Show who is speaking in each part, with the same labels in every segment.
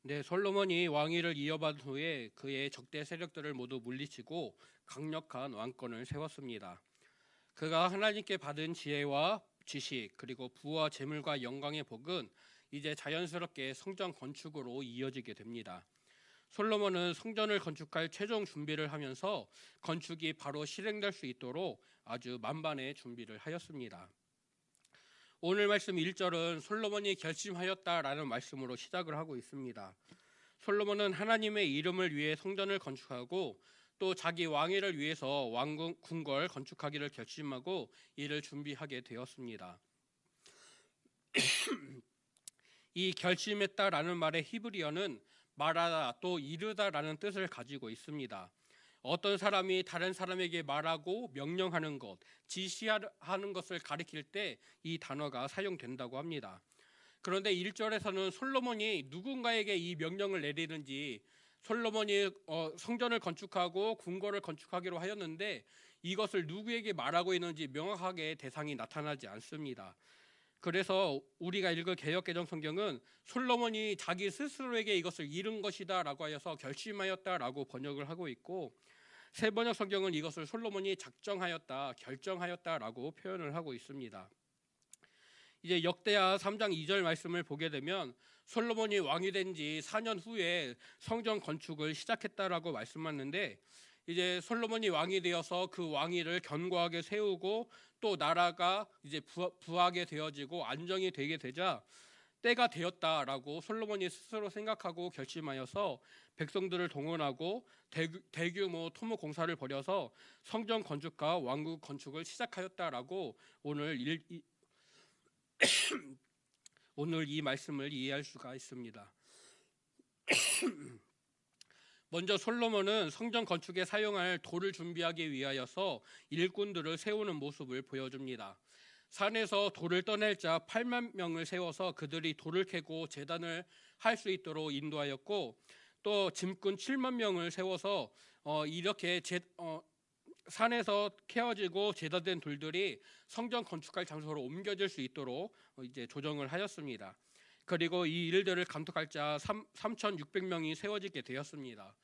Speaker 1: 네, 솔로몬이 왕위를 이어받은 후에 그의 적대 세력들을 모두 물리치고 강력한 왕권을 세웠습니다. 그가 하나님께 받은 지혜와 지식 그리고 부와 재물과 영광의 복은 이제 자연스럽게 성전 건축으로 이어지게 됩니다. 솔로몬은 성전을 건축할 최종 준비를 하면서 건축이 바로 실행될 수 있도록 아주 만반의 준비를 하였습니다. 오늘 말씀 1절은 솔로몬이 결심하였다라는 말씀으로 시작을 하고 있습니다. 솔로몬은 하나님의 이름을 위해 성전을 건축하고 또 자기 왕위를 위해서 왕궁 궁궐 건축하기를 결심하고 이를 준비하게 되었습니다. 이 결심했다라는 말의 히브리어는 말하다 또 이르다라는 뜻을 가지고 있습니다. 어떤 사람이 다른 사람에게 말하고 명령하는 것, 지시하는 것을 가리킬 때 이 단어가 사용된다고 합니다. 그런데 1절에서는 솔로몬이 누군가에게 이 명령을 내리는지, 솔로몬이 성전을 건축하고 궁궐을 건축하기로 하였는데 이것을 누구에게 말하고 있는지 명확하게 대상이 나타나지 않습니다. 그래서 우리가 읽을 개역개정 성경은 솔로몬이 자기 스스로에게 이것을 이룬 것이다 라고 하여서 결심하였다 라고 번역을 하고 있고, 새 번역 성경은 이것을 솔로몬이 작정하였다, 결정하였다 라고 표현을 하고 있습니다. 이제 역대하 3장 2절 말씀을 보게 되면 솔로몬이 왕이 된 지 4년 후에 성전 건축을 시작했다라고 말씀하는데, 이제 솔로몬이 왕이 되어서 그 왕위를 견고하게 세우고 또 나라가 이제 부하게 되어지고 안정이 되게 되자 때가 되었다라고 솔로몬이 스스로 생각하고 결심하여서 백성들을 동원하고 대규모 토목 공사를 벌여서 성전 건축과 왕궁 건축을 시작하였다라고 오늘 이 말씀을 이해할 수가 있습니다. 먼저 솔로몬은 성전 건축에 사용할 돌을 준비하기 위하여서 일꾼들을 세우는 모습을 보여줍니다. 산에서 돌을 떠낼 자 8만 명을 세워서 그들이 돌을 캐고 제단을 할 수 있도록 인도하였고, 또 짐꾼 7만 명을 세워서 이렇게 산에서 캐어지고 제단된 돌들이 성전 건축할 장소로 옮겨질 수 있도록 이제 조정을 하였습니다. 그리고 이 일들을 감독할 자 3,600명이 세워지게 되었습니다.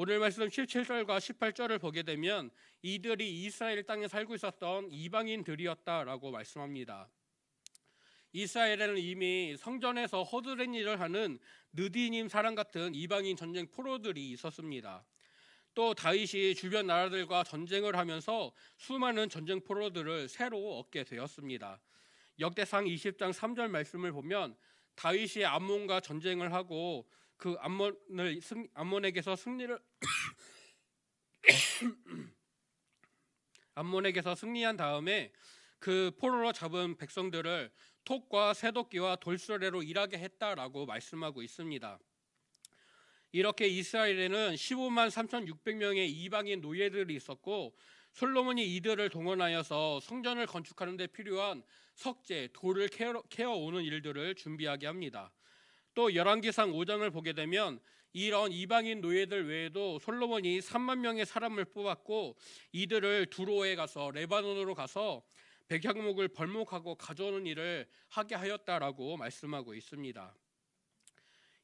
Speaker 1: 오늘 말씀 17절과 18절을 보게 되면 이들이 이스라엘 땅에 살고 있었던 이방인들이었다라고 말씀합니다. 이스라엘에는 이미 성전에서 허드렛 일을 하는 느디님 사람 같은 이방인 전쟁 포로들이 있었습니다. 또 다윗이 주변 나라들과 전쟁을 하면서 수많은 전쟁 포로들을 새로 얻게 되었습니다. 역대상 20장 3절 말씀을 보면 다윗이 암몬과 전쟁을 하고 그 암몬에게서 승리한 다음에 그 포로로 잡은 백성들을 톡과 새도끼와 돌수레로 일하게 했다라고 말씀하고 있습니다. 이렇게 이스라엘에는 15만 3,600명의 이방인 노예들이 있었고, 솔로몬이 이들을 동원하여서 성전을 건축하는 데 필요한 석재, 돌을 캐어오는 일들을 준비하게 합니다. 또 열왕기상 5장을 보게 되면 이런 이방인 노예들 외에도 솔로몬이 3만 명의 사람을 뽑았고 이들을 두로에 가서 레바논으로 가서 백향목을 벌목하고 가져오는 일을 하게 하였다라고 말씀하고 있습니다.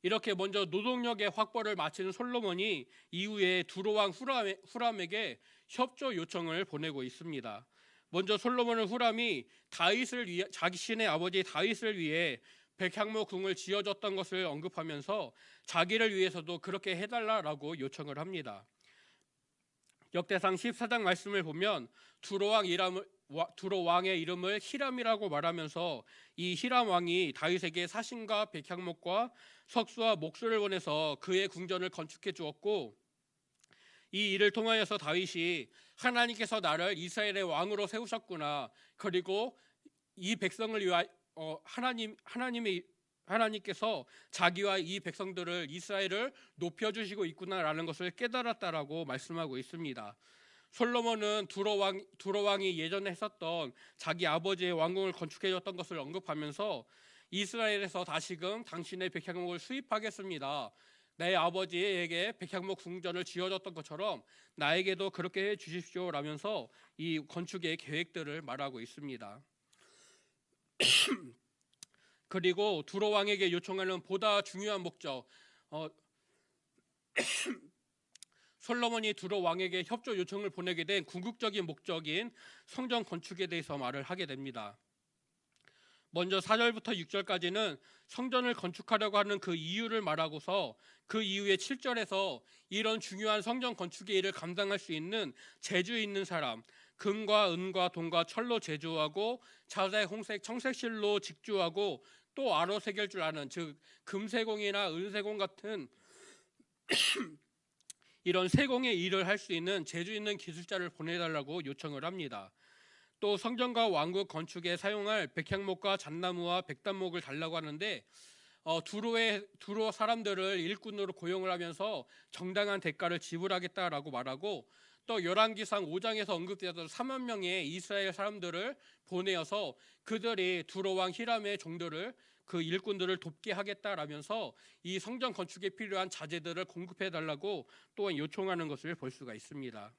Speaker 1: 이렇게 먼저 노동력의 확보를 마친 솔로몬이 이후에 두로왕 후람에게 협조 요청을 보내고 있습니다. 먼저 솔로몬은 후람이 자신의 아버지 다윗을 위해 백향목 궁을 지어줬던 것을 언급하면서 자기를 위해서도 그렇게 해달라고 요청을 합니다. 역대상 14장 말씀을 보면 두로 왕의 이름을 히람이라고 말하면서 이 히람 왕이 다윗에게 사신과 백향목과 석수와 목수를 보내서 그의 궁전을 건축해 주었고, 이 일을 통하여서 다윗이 하나님께서 나를 이스라엘의 왕으로 세우셨구나, 그리고 이 백성을 위하여 하나님께서 자기와 이 백성들을 이스라엘을 높여주시고 있구나라는 것을 깨달았다라고 말씀하고 있습니다. 솔로몬은 두로 왕이 예전에 했었던 자기 아버지의 왕궁을 건축해줬던 것을 언급하면서 이스라엘에서 다시금 당신의 백향목을 수입하겠습니다. 내 아버지에게 백향목 궁전을 지어줬던 것처럼 나에게도 그렇게 해주십시오 라면서 이 건축의 계획들을 말하고 있습니다. 그리고 두로 왕에게 요청하는 보다 중요한 목적, 솔로몬이 두로 왕에게 협조 요청을 보내게 된 궁극적인 목적인 성전 건축에 대해서 말을 하게 됩니다. 먼저 4절부터 6절까지는 성전을 건축하려고 하는 그 이유를 말하고서 그 이후에 7절에서 이런 중요한 성전 건축의 일을 감당할 수 있는 재주 있는 사람, 금과 은과 동과 철로 제조하고 자색, 홍색, 청색실로 직조하고 또 아로 새길 줄 아는, 즉 금세공이나 은세공 같은 이런 세공의 일을 할 수 있는 재주 있는 기술자를 보내달라고 요청을 합니다. 또 성전과 왕국 건축에 사용할 백향목과 잣나무와 백단목을 달라고 하는데 두로 사람들을 일꾼으로 고용을 하면서 정당한 대가를 지불하겠다라고 말하고, 또 열왕기상 5장에서 언급되었던 3만 명의 이스라엘 사람들을 보내어서 그들이 두로 왕 히람의 종들을, 그 일꾼들을 돕게 하겠다라면서 이 성전 건축에 필요한 자재들을 공급해 달라고 또한 요청하는 것을 볼 수가 있습니다.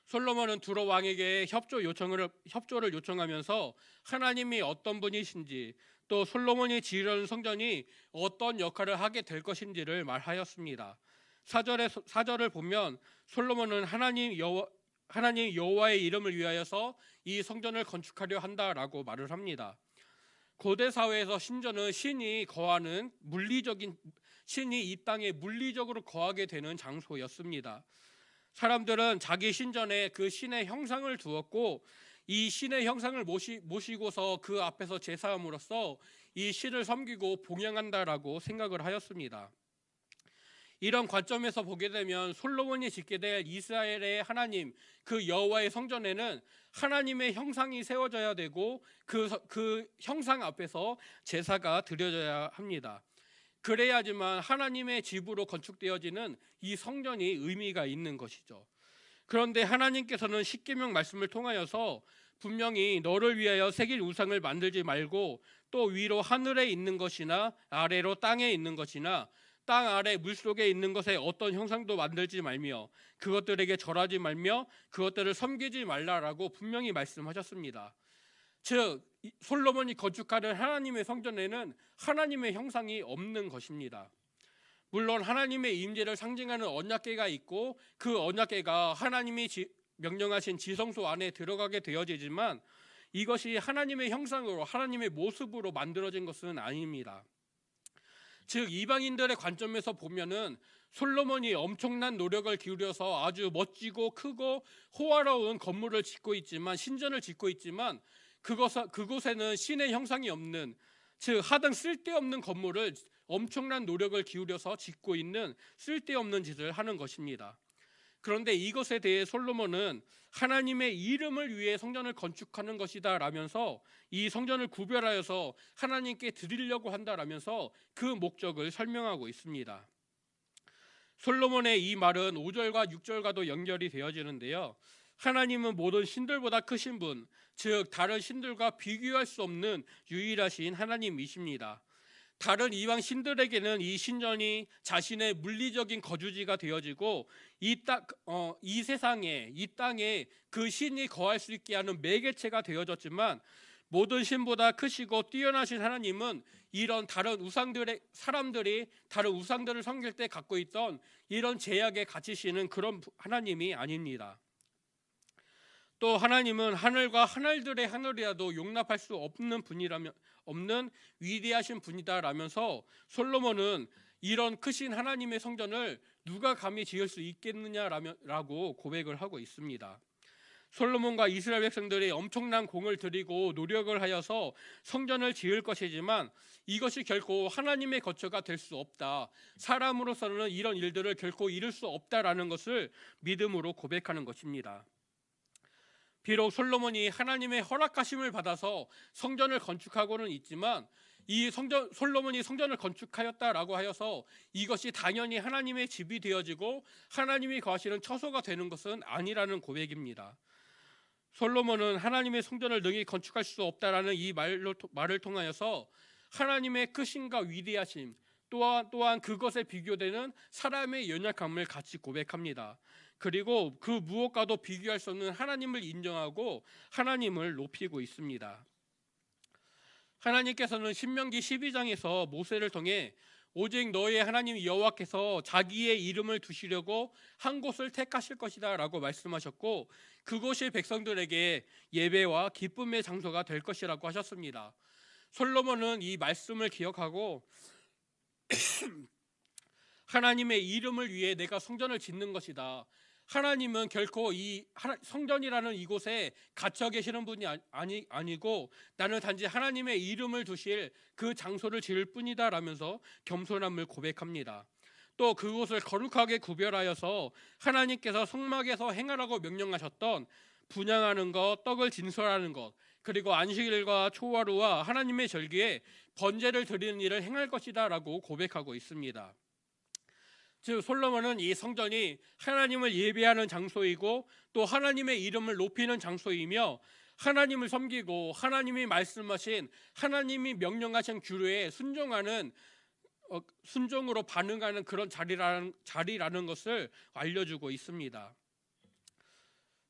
Speaker 1: 솔로몬은 두로 왕에게 협조를 요청하면서 하나님이 어떤 분이신지, 또 솔로몬이 지으려는 성전이 어떤 역할을 하게 될 것인지를 말하였습니다. 4절을 보면 솔로몬은 하나님 여호와의 이름을 위하여서 이 성전을 건축하려 한다라고 말을 합니다. 고대 사회에서 신전은 신이 이 땅에 물리적으로 거하게 되는 장소였습니다. 사람들은 자기 신전에 그 신의 형상을 두었고 이 신의 형상을 모시고서 그 앞에서 제사함으로써 이 신을 섬기고 봉양한다라고 생각을 하였습니다. 이런 관점에서 보게 되면 솔로몬이 짓게 될 이스라엘의 하나님, 그 여호와의 성전에는 하나님의 형상이 세워져야 되고 그 형상 앞에서 제사가 드려져야 합니다. 그래야지만 하나님의 집으로 건축되어지는 이 성전이 의미가 있는 것이죠. 그런데 하나님께서는 십계명 말씀을 통하여서 분명히 너를 위하여 새길 우상을 만들지 말고 또 위로 하늘에 있는 것이나 아래로 땅에 있는 것이나 땅 아래 물속에 있는 것에 어떤 형상도 만들지 말며 그것들에게 절하지 말며 그것들을 섬기지 말라라고 분명히 말씀하셨습니다. 즉 솔로몬이 건축하는 하나님의 성전에는 하나님의 형상이 없는 것입니다. 물론 하나님의 임재를 상징하는 언약궤가 있고 그 언약궤가 하나님이 명령하신 지성소 안에 들어가게 되어지지만 이것이 하나님의 형상으로, 하나님의 모습으로 만들어진 것은 아닙니다. 즉 이방인들의 관점에서 보면은 솔로몬이 엄청난 노력을 기울여서 아주 멋지고 크고 호화로운 건물을 짓고 있지만, 신전을 짓고 있지만 그곳에는 신의 형상이 없는, 즉 하등 쓸데없는 건물을 엄청난 노력을 기울여서 짓고 있는 쓸데없는 짓을 하는 것입니다. 그런데 이것에 대해 솔로몬은 하나님의 이름을 위해 성전을 건축하는 것이다 라면서 이 성전을 구별하여서 하나님께 드리려고 한다라면서 그 목적을 설명하고 있습니다. 솔로몬의 이 말은 5절과 6절과도 연결이 되어지는데요. 하나님은 모든 신들보다 크신 분, 즉 다른 신들과 비교할 수 없는 유일하신 하나님이십니다. 다른 이방 신들에게는 이 신전이 자신의 물리적인 거주지가 되어지고 이 세상에, 이 땅에 그 신이 거할 수 있게 하는 매개체가 되어졌지만, 모든 신보다 크시고 뛰어나신 하나님은 이런 사람들이 다른 우상들을 섬길 때 갖고 있던 이런 제약에 갇히시는 그런 하나님이 아닙니다. 또 하나님은 하늘과 하늘들의 하늘이라도 용납할 수 없는 위대하신 분이다라면서 솔로몬은 이런 크신 하나님의 성전을 누가 감히 지을 수 있겠느냐라고 고백을 하고 있습니다. 솔로몬과 이스라엘 백성들이 엄청난 공을 들이고 노력을 하여서 성전을 지을 것이지만 이것이 결코 하나님의 거처가 될 수 없다, 사람으로서는 이런 일들을 결코 이룰 수 없다라는 것을 믿음으로 고백하는 것입니다. 비록 솔로몬이 하나님의 허락하심을 받아서 성전을 건축하고는 있지만 솔로몬이 성전을 건축하였다라고 하여서 이것이 당연히 하나님의 집이 되어지고 하나님이 거하시는 처소가 되는 것은 아니라는 고백입니다. 솔로몬은 하나님의 성전을 능히 건축할 수 없다라는 이 말을 통하여서 하나님의 크심과 위대하심, 또한 그것에 비교되는 사람의 연약함을 같이 고백합니다. 그리고 그 무엇과도 비교할 수 없는 하나님을 인정하고 하나님을 높이고 있습니다. 하나님께서는 신명기 12장에서 모세를 통해 오직 너의 하나님 여호와께서 자기의 이름을 두시려고 한 곳을 택하실 것이다 라고 말씀하셨고, 그곳이 백성들에게 예배와 기쁨의 장소가 될 것이라고 하셨습니다. 솔로몬은 이 말씀을 기억하고 하나님의 이름을 위해 내가 성전을 짓는 것이다, 하나님은 결코 이 성전이라는 이곳에 갇혀 계시는 분이 아니고 나는 단지 하나님의 이름을 두실 그 장소를 지을 뿐이다 라면서 겸손함을 고백합니다. 또 그곳을 거룩하게 구별하여서 하나님께서 성막에서 행하라고 명령하셨던 분향하는 것, 떡을 진설하는 것, 그리고 안식일과 초하루와 하나님의 절기에 번제를 드리는 일을 행할 것이다 라고 고백하고 있습니다. 즉 솔로몬은 이 성전이 하나님을 예배하는 장소이고 또 하나님의 이름을 높이는 장소이며, 하나님을 섬기고 하나님이 말씀하신, 하나님이 명령하신 규례에 순종으로 반응하는 그런 자리라는 것을 알려주고 있습니다.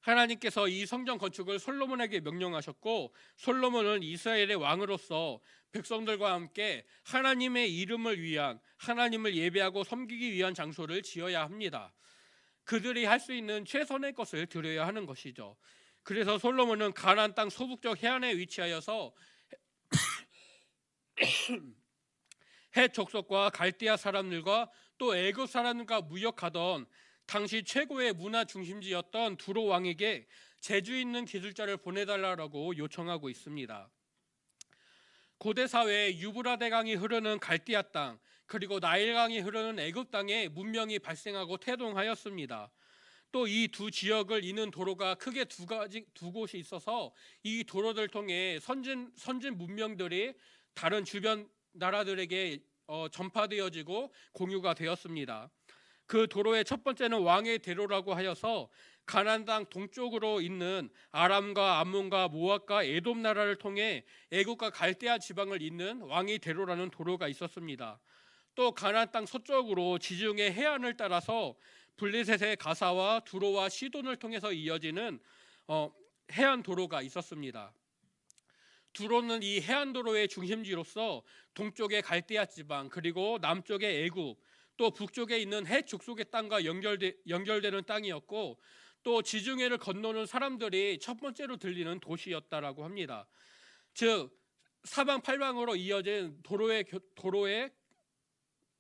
Speaker 1: 하나님께서 이 성전 건축을 솔로몬에게 명령하셨고, 솔로몬은 이스라엘의 왕으로서 백성들과 함께 하나님의 이름을 위한, 하나님을 예배하고 섬기기 위한 장소를 지어야 합니다. 그들이 할 수 있는 최선의 것을 드려야 하는 것이죠. 그래서 솔로몬은 가나안 땅 서북쪽 해안에 위치하여서 헷 족속과 갈대아 사람들과 또 애굽 사람들과 무역하던 당시 최고의 문화 중심지였던 두로 왕에게 재주 있는 기술자를 보내달라고 요청하고 있습니다. 고대 사회에 유브라데 강이 흐르는 갈대아 땅, 그리고 나일강이 흐르는 애굽 땅에 문명이 발생하고 태동하였습니다. 또 이 두 지역을 잇는 도로가 크게 두 곳이 있어서 이 도로들 통해 선진 문명들이 다른 주변 나라들에게 전파되어지고 공유가 되었습니다. 그 도로의 첫 번째는 왕의 대로라고 하여서 가나안 땅 동쪽으로 있는 아람과 암몬과 모압과 에돔 나라를 통해 애굽과 갈대아 지방을 잇는 왕의 대로라는 도로가 있었습니다. 또 가나안 땅 서쪽으로 지중해 해안을 따라서 블레셋의 가사와 두로와 시돈을 통해서 이어지는 해안 도로가 있었습니다. 두로는 이 해안 도로의 중심지로서 동쪽의 갈대아 지방, 그리고 남쪽의 애굽, 또 북쪽에 있는 헷 족속의 땅과 연결되는 땅이었고, 또 지중해를 건너는 사람들이 첫 번째로 들리는 도시였다라고 합니다. 즉 사방팔방으로 이어진 도로의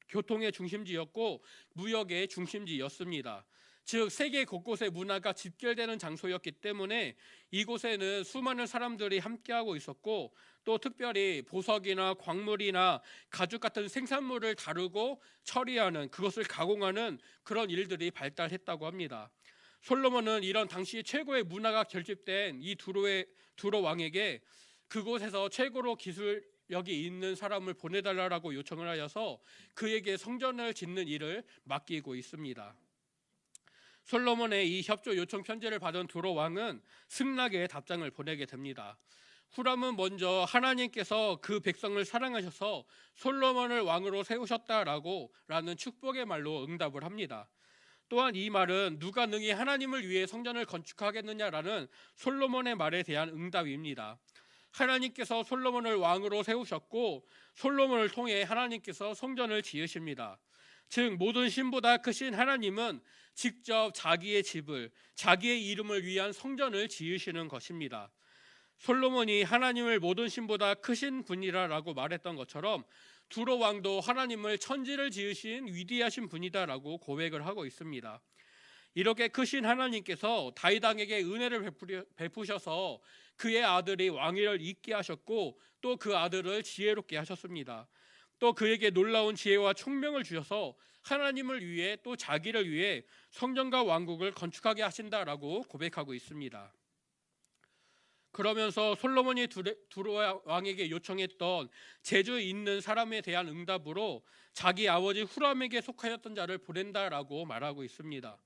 Speaker 1: 교통의 중심지였고 무역의 중심지였습니다. 즉 세계 곳곳의 문화가 집결되는 장소였기 때문에 이곳에는 수많은 사람들이 함께하고 있었고, 또 특별히 보석이나 광물이나 가죽 같은 생산물을 다루고 처리하는, 그것을 가공하는 그런 일들이 발달했다고 합니다. 솔로몬은 이런 당시 최고의 문화가 결집된 이 두로 왕에게 그곳에서 최고로 기술력이 있는 사람을 보내달라고 요청을 하여서 그에게 성전을 짓는 일을 맡기고 있습니다. 솔로몬의 이 협조 요청 편지를 받은 두로 왕은 승낙의 답장을 보내게 됩니다. 후람은 먼저 하나님께서 그 백성을 사랑하셔서 솔로몬을 왕으로 세우셨다라는 축복의 말로 응답을 합니다. 또한 이 말은 누가 능히 하나님을 위해 성전을 건축하겠느냐라는 솔로몬의 말에 대한 응답입니다. 하나님께서 솔로몬을 왕으로 세우셨고 솔로몬을 통해 하나님께서 성전을 지으십니다. 즉 모든 신보다 크신 하나님은 직접 자기의 집을, 자기의 이름을 위한 성전을 지으시는 것입니다. 솔로몬이 하나님을 모든 신보다 크신 분이라고 말했던 것처럼 두로 왕도 하나님을 천지를 지으신 위대하신 분이다라고 고백을 하고 있습니다. 이렇게 크신 하나님께서 다윗 왕에게 은혜를 베푸셔서 그의 아들이 왕위를 잇게 하셨고 또 그 아들을 지혜롭게 하셨습니다. 또 그에게 놀라운 지혜와 총명을 주셔서 하나님을 위해 또 자기를 위해 성전과 왕국을 건축하게 하신다라고 고백하고 있습니다. 그러면서 솔로몬이 두로 왕에게 요청했던 재주 있는 사람에 대한 응답으로 자기 아버지 후람에게 속하였던 자를 보낸다라고 말하고 있습니다.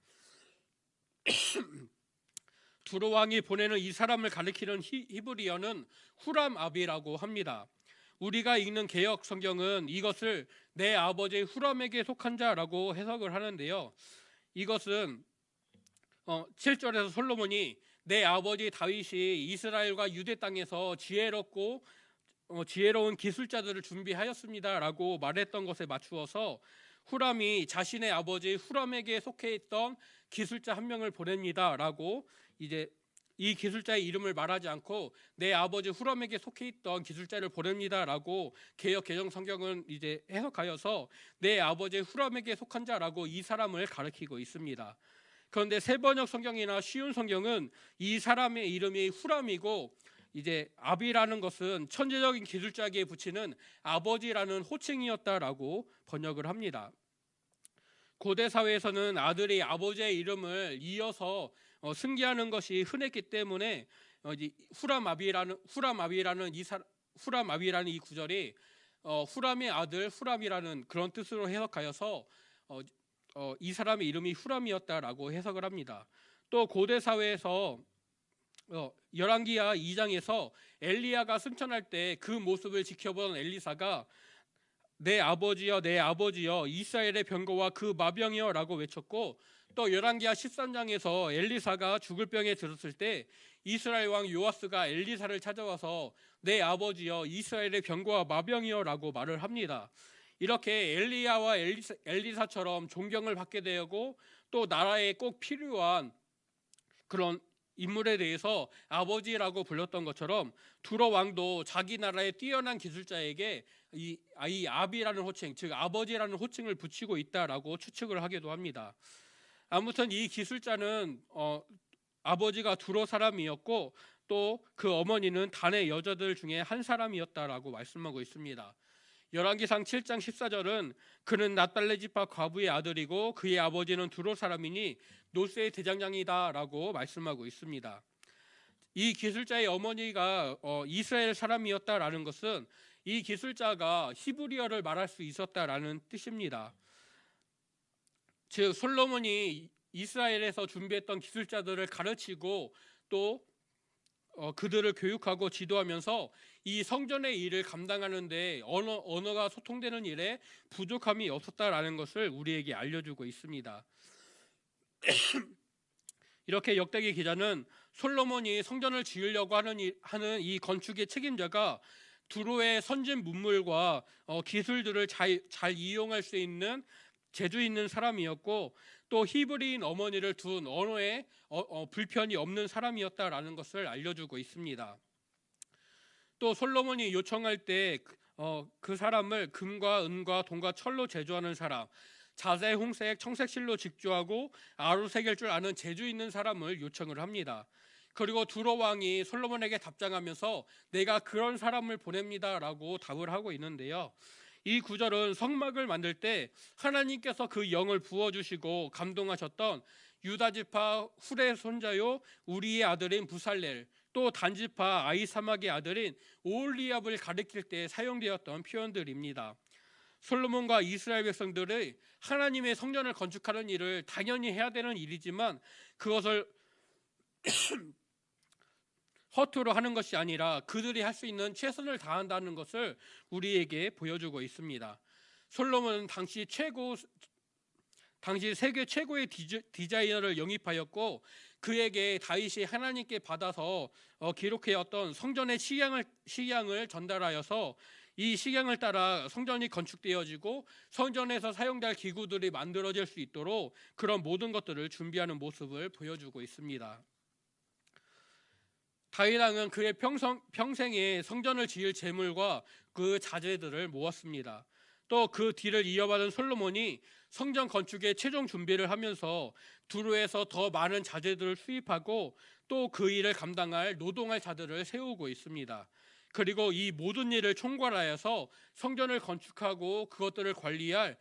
Speaker 1: 두로 왕이 보내는 이 사람을 가리키는 히브리어는 후람압이라고 합니다. 우리가 읽는 개역 성경은 이것을 내 아버지 후람에게 속한 자라고 해석을 하는데요. 이것은 7절에서 솔로몬이 내 아버지 다윗이 이스라엘과 유대 땅에서 지혜롭고 지혜로운 기술자들을 준비하였습니다라고 말했던 것에 맞추어서 후람이 자신의 아버지 후람에게 속해 있던 기술자 한 명을 보냅니다라고 이제 이 기술자의 이름을 말하지 않고 내 아버지 후람에게 속해 있던 기술자를 보냅니다라고 개역 개정 성경은 이제 해석하여서 내 아버지 후람에게 속한 자라고 이 사람을 가리키고 있습니다. 그런데 세번역 성경이나 쉬운 성경은 이 사람의 이름이 후람이고 이제 아비라는 것은 천재적인 기술자에게 붙이는 아버지라는 호칭이었다라고 번역을 합니다. 고대 사회에서는 아들이 아버지의 이름을 이어서 승계하는 것이 흔했기 때문에 후람아비라는 이 구절이 후람의 아들 후람이라는 그런 뜻으로 해석하여서 이 사람의 이름이 후람이었다라고 해석을 합니다. 또 고대 사회에서 열왕기하 2장에서 엘리야가 승천할 때 그 모습을 지켜본 엘리사가 내 아버지여 내 아버지여 이스라엘의 병거와 그 마병이여 라고 외쳤고, 또 열왕기하 13장에서 엘리사가 죽을 병에 들었을 때 이스라엘 왕 요아스가 엘리사를 찾아와서 내 아버지여 이스라엘의 병거와 마병이여 라고 말을 합니다. 이렇게 엘리야와 엘리사처럼 존경을 받게 되고 또 나라에 꼭 필요한 그런 인물에 대해서 아버지라고 불렀던 것처럼 두로 왕도 자기 나라의 뛰어난 기술자에게 이 아비라는 호칭, 즉 아버지라는 호칭을 붙이고 있다라고 추측을 하기도 합니다. 아무튼 이 기술자는 아버지가 두로 사람이었고 또 그 어머니는 단의 여자들 중에 한 사람이었다라고 말씀하고 있습니다. 열왕기상 7장 14절은 그는 낫달레 지파 과부의 아들이고 그의 아버지는 두로 사람이니 노스의 대장장이다라고 말씀하고 있습니다. 이 기술자의 어머니가 이스라엘 사람이었다라는 것은 이 기술자가 히브리어를 말할 수 있었다라는 뜻입니다. 즉 솔로몬이 이스라엘에서 준비했던 기술자들을 가르치고 또 그들을 교육하고 지도하면서 이 성전의 일을 감당하는데 언어가 소통되는 일에 부족함이 없었다라는 것을 우리에게 알려주고 있습니다. 이렇게 역대기 기자는 솔로몬이 성전을 지으려고 하는 이 건축의 책임자가 두로의 선진 문물과 기술들을 잘 이용할 수 있는 재주 있는 사람이었고 또 히브리인 어머니를 둔 언어에 불편이 없는 사람이었다라는 것을 알려주고 있습니다. 또 솔로몬이 요청할 때 그 사람을 금과 은과 동과 철로 제조하는 사람, 자색, 홍색, 청색실로 직조하고 아로 새길 줄 아는 재주 있는 사람을 요청을 합니다. 그리고 두로 왕이 솔로몬에게 답장하면서 내가 그런 사람을 보냅니다라고 답을 하고 있는데요. 이 구절은 성막을 만들 때 하나님께서 그 영을 부어주시고 감동하셨던 유다지파 훌의 손자요 우리의 아들인 부살렐, 또 단지파 아히사막의 아들인 오홀리압을 가리킬 때 사용되었던 표현들입니다. 솔로몬과 이스라엘 백성들의 하나님의 성전을 건축하는 일을 당연히 해야 되는 일이지만 그것을 허투루 하는 것이 아니라 그들이 할 수 있는 최선을 다한다는 것을 우리에게 보여주고 있습니다. 솔로몬은 당시 세계 최고의 디자이너를 영입하였고 그에게 다윗이 하나님께 받아서 기록해왔던 성전의 식양을 전달하여서 이 식양을 따라 성전이 건축되어지고 성전에서 사용될 기구들이 만들어질 수 있도록 그런 모든 것들을 준비하는 모습을 보여주고 있습니다. 다윗 왕은 그의 평생에 성전을 지을 재물과 그 자재들을 모았습니다. 또 그 뒤를 이어받은 솔로몬이 성전 건축의 최종 준비를 하면서 두로에서 더 많은 자재들을 수입하고 또 그 일을 감당할 노동할 자들을 세우고 있습니다. 그리고 이 모든 일을 총괄하여서 성전을 건축하고 그것들을 관리할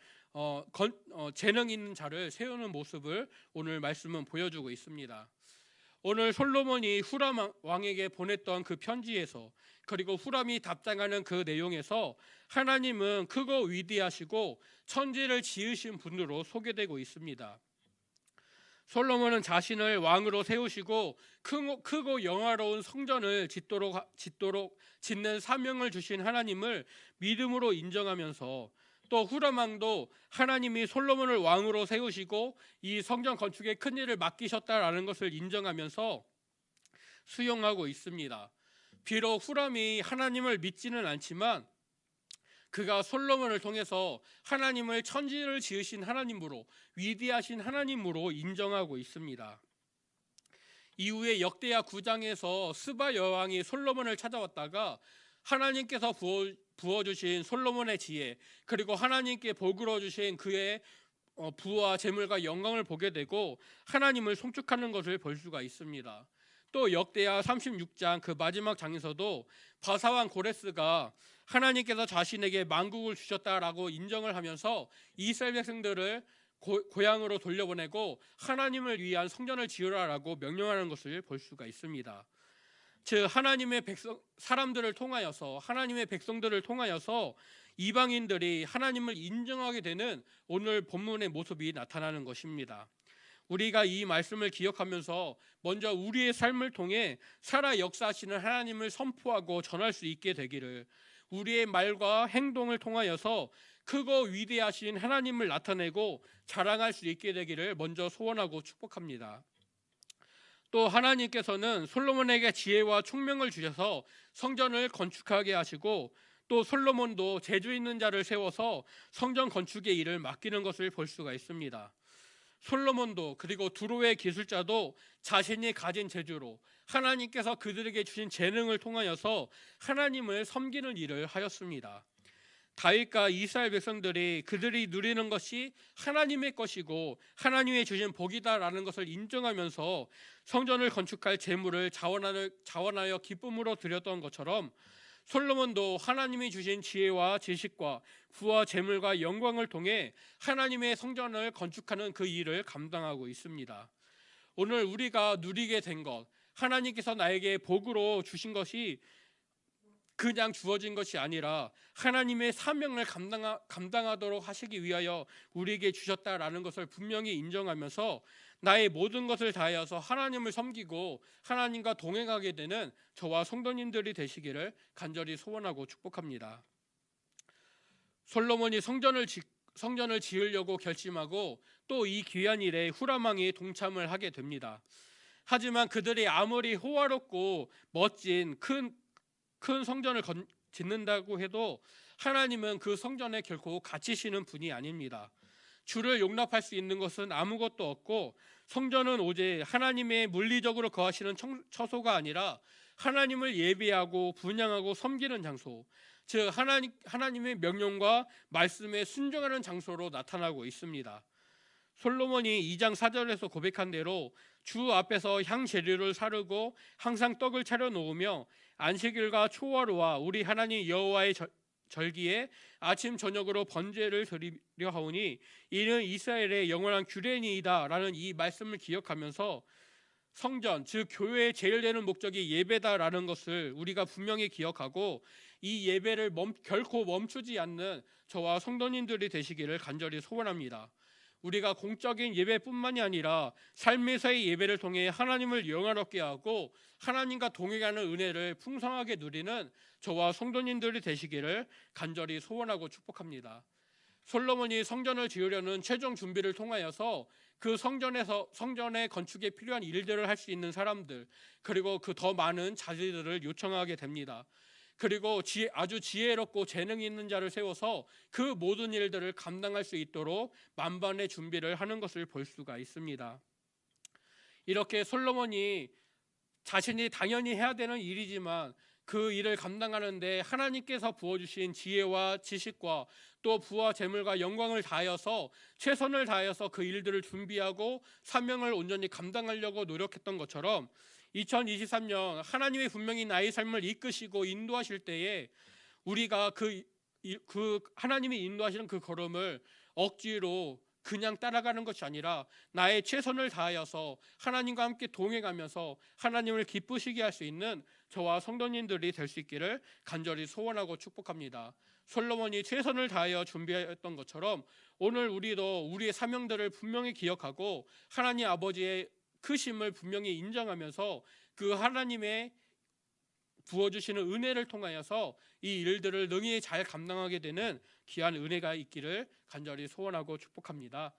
Speaker 1: 재능 있는 자를 세우는 모습을 오늘 말씀은 보여주고 있습니다. 오늘 솔로몬이 후람 왕에게 보냈던 그 편지에서 그리고 후람이 답장하는 그 내용에서 하나님은 크고 위대하시고 천지를 지으신 분으로 소개되고 있습니다. 솔로몬은 자신을 왕으로 세우시고 크고 영화로운 성전을 짓는 사명을 주신 하나님을 믿음으로 인정하면서 또 후람 왕도 하나님이 솔로몬을 왕으로 세우시고 이 성전 건축의 큰 일을 맡기셨다라는 것을 인정하면서 수용하고 있습니다. 비록 후람이 하나님을 믿지는 않지만 그가 솔로몬을 통해서 하나님을 천지를 지으신 하나님으로, 위대하신 하나님으로 인정하고 있습니다. 이후에 역대하 9장에서 스바 여왕이 솔로몬을 찾아왔다가 하나님께서 부어주신 솔로몬의 지혜, 그리고 하나님께 복으로 주신 그의 부와 재물과 영광을 보게 되고 하나님을 송축하는 것을 볼 수가 있습니다. 또 역대하 36장 그 마지막 장에서도 바사왕 고레스가 하나님께서 자신에게 만국을 주셨다라고 인정을 하면서 이스라엘 백성들을 고향으로 돌려보내고 하나님을 위한 성전을 지으라라고 명령하는 것을 볼 수가 있습니다. 즉 하나님의 사람들을 통하여서, 하나님의 백성들을 통하여서 이방인들이 하나님을 인정하게 되는 오늘 본문의 모습이 나타나는 것입니다. 우리가 이 말씀을 기억하면서 먼저 우리의 삶을 통해 살아 역사하시는 하나님을 선포하고 전할 수 있게 되기를, 우리의 말과 행동을 통하여서 크고 위대하신 하나님을 나타내고 자랑할 수 있게 되기를 먼저 소원하고 축복합니다. 또 하나님께서는 솔로몬에게 지혜와 총명을 주셔서 성전을 건축하게 하시고, 또 솔로몬도 재주 있는 자를 세워서 성전 건축의 일을 맡기는 것을 볼 수가 있습니다. 솔로몬도, 그리고 두로의 기술자도 자신이 가진 재주로 하나님께서 그들에게 주신 재능을 통하여서 하나님을 섬기는 일을 하였습니다. 다윗과 이스라엘 백성들이 그들이 누리는 것이 하나님의 것이고 하나님의 주신 복이다라는 것을 인정하면서 성전을 건축할 재물을 자원하여 기쁨으로 드렸던 것처럼, 솔로몬도 하나님이 주신 지혜와 지식과 부와 재물과 영광을 통해 하나님의 성전을 건축하는 그 일을 감당하고 있습니다. 오늘 우리가 누리게 된 것, 하나님께서 나에게 복으로 주신 것이 그냥 주어진 것이 아니라 하나님의 사명을 감당하도록 하시기 위하여 우리에게 주셨다라는 것을 분명히 인정하면서 나의 모든 것을 다하여서 하나님을 섬기고 하나님과 동행하게 되는 저와 성도님들이 되시기를 간절히 소원하고 축복합니다. 솔로몬이 성전을 지으려고 결심하고 또 이 귀한 일에 후람왕이 동참을 하게 됩니다. 하지만 그들이 아무리 호화롭고 멋진 큰 성전을 짓는다고 해도 하나님은 그 성전에 결코 갇히시는 분이 아닙니다. 주를 용납할 수 있는 것은 아무것도 없고, 성전은 오직 하나님의 물리적으로 거하시는 처소가 아니라 하나님을 예배하고 분향하고 섬기는 장소, 즉 하나님의 명령과 말씀에 순종하는 장소로 나타나고 있습니다. 솔로몬이 2장 4절에서 고백한 대로 주 앞에서 향재료를 사르고 항상 떡을 차려 놓으며 안식일과 초하루와 우리 하나님 여호와의 절기에 아침 저녁으로 번제를 드리려 하오니 이는 이스라엘의 영원한 규례니이다 라는 이 말씀을 기억하면서 성전, 즉 교회의 제일 되는 목적이 예배다라는 것을 우리가 분명히 기억하고 이 예배를 결코 멈추지 않는 저와 성도님들이 되시기를 간절히 소원합니다. 우리가 공적인 예배뿐만이 아니라 삶에서의 예배를 통해 하나님을 영화롭게 하고 하나님과 동행하는 은혜를 풍성하게 누리는 저와 성도님들이 되시기를 간절히 소원하고 축복합니다. 솔로몬이 성전을 지으려는 최종 준비를 통하여서 그 성전의 건축에 필요한 일들을 할 수 있는 사람들, 그리고 그 더 많은 자질들을 요청하게 됩니다. 그리고 아주 지혜롭고 재능 있는 자를 세워서 그 모든 일들을 감당할 수 있도록 만반의 준비를 하는 것을 볼 수가 있습니다. 이렇게 솔로몬이 자신이 당연히 해야 되는 일이지만 그 일을 감당하는데 하나님께서 부어주신 지혜와 지식과 또 부와 재물과 영광을 다하여서 최선을 다하여서 그 일들을 준비하고 사명을 온전히 감당하려고 노력했던 것처럼 2023년 하나님이 분명히 나의 삶을 이끄시고 인도하실 때에 우리가 그 하나님이 인도하시는 그 걸음을 억지로 그냥 따라가는 것이 아니라 나의 최선을 다하여서 하나님과 함께 동행하면서 하나님을 기쁘시게 할 수 있는 저와 성도님들이 될 수 있기를 간절히 소원하고 축복합니다. 솔로몬이 최선을 다하여 준비했던 것처럼 오늘 우리도 우리의 사명들을 분명히 기억하고 하나님 아버지의 크심을 분명히 인정하면서 그 하나님의 부어주시는 은혜를 통하여서 이 일들을 능히 잘 감당하게 되는 귀한 은혜가 있기를 간절히 소원하고 축복합니다.